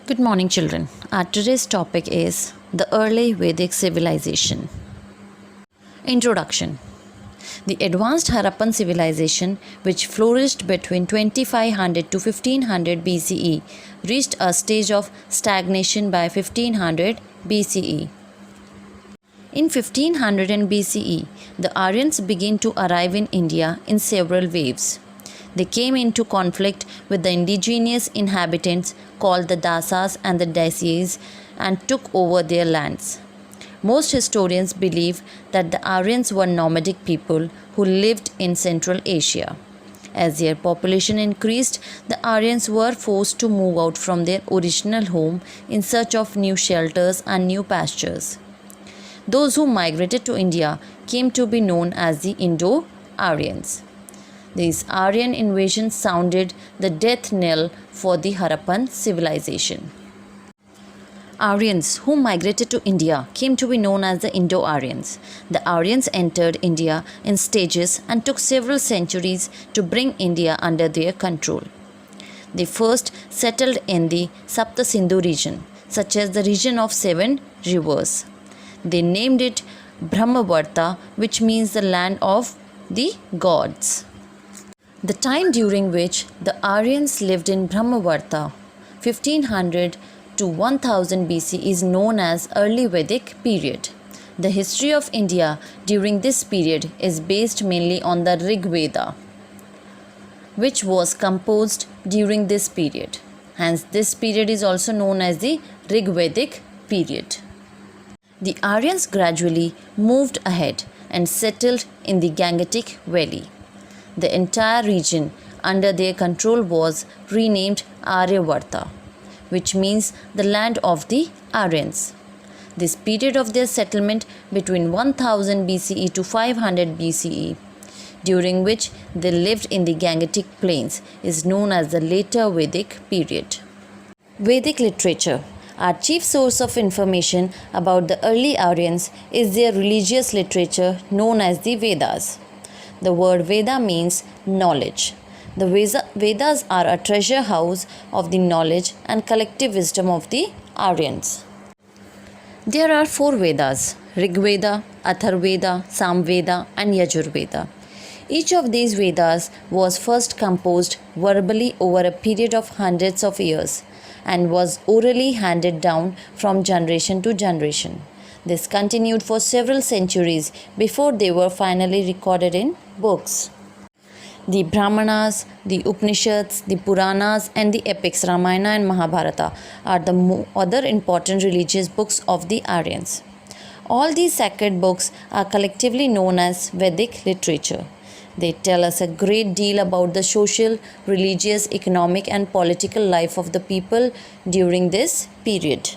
Good morning, children. Our today's topic is the early Vedic civilization. Introduction. The advanced Harappan civilization, which flourished between 2500 to 1500 BCE, reached a stage of stagnation by 1500 BCE. In 1500 BCE, the Aryans began to arrive in India in several waves. They came into conflict with the indigenous inhabitants called the Dasas and the Dacians and took over their lands. Most historians believe that the Aryans were nomadic people who lived in Central Asia. As their population increased, the Aryans were forced to move out from their original home in search of new shelters and new pastures. Those who migrated to India came to be known as the Indo-Aryans. These Aryan invasions sounded the death knell for the Harappan civilization. Aryans who migrated to India came to be known as the Indo-Aryans. The Aryans entered India in stages and took several centuries to bring India under their control. They first settled in the Sapta Sindhu region, such as the region of 7 rivers. They named it Brahmavarta, which means the land of the gods. The time during which the Aryans lived in Brahmavarta, 1500 to 1000 BC, is known as early Vedic period. The history of India during this period is based mainly on the Rig Veda, which was composed during this period. Hence, this period is also known as the Rig Vedic period. The Aryans gradually moved ahead and settled in the Gangetic Valley. The entire region under their control was renamed Aryavarta, which means the land of the Aryans. This period of their settlement between 1000 BCE to 500 BCE, during which they lived in the Gangetic plains, is known as the later Vedic period. Vedic literature. Our chief source of information about the early Aryans is their religious literature known as the Vedas. The word Veda means knowledge. The Vedas are a treasure house of the knowledge and collective wisdom of the Aryans. There are 4 Vedas: Rig Veda, Atharveda, Samveda, and Yajurveda. Each of these Vedas was first composed verbally over a period of hundreds of years and was orally handed down from generation to generation. This continued for several centuries before they were finally recorded in books. The Brahmanas, the Upanishads, the Puranas, and the epics Ramayana and Mahabharata are the other important religious books of the Aryans. All these sacred books are collectively known as Vedic literature. They tell us a great deal about the social, religious, economic, and political life of the people during this period.